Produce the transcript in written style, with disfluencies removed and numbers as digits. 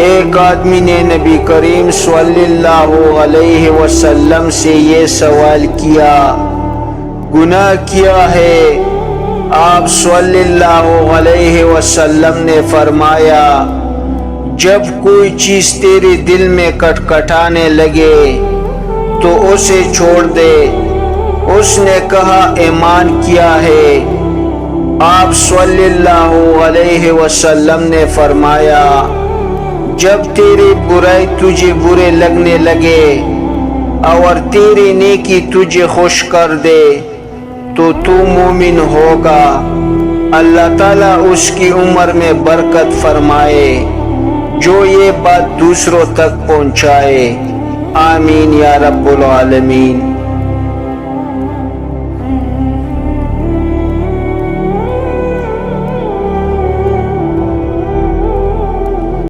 ایک آدمی نے نبی کریم صلی اللہ علیہ وسلم سے یہ سوال کیا، گناہ کیا ہے؟ آپ صلی اللہ علیہ وسلم نے فرمایا، جب کوئی چیز تیرے دل میں کٹکھٹانے لگے تو اسے چھوڑ دے۔ اس نے کہا، ایمان کیا ہے؟ آپ صلی اللہ علیہ وسلم نے فرمایا، جب تیری برائی تجھے برے لگنے لگے اور تیری نیکی تجھے خوش کر دے تو مومن ہوگا۔ اللہ تعالیٰ اس کی عمر میں برکت فرمائے جو یہ بات دوسروں تک پہنچائے۔ آمین یا رب العالمین۔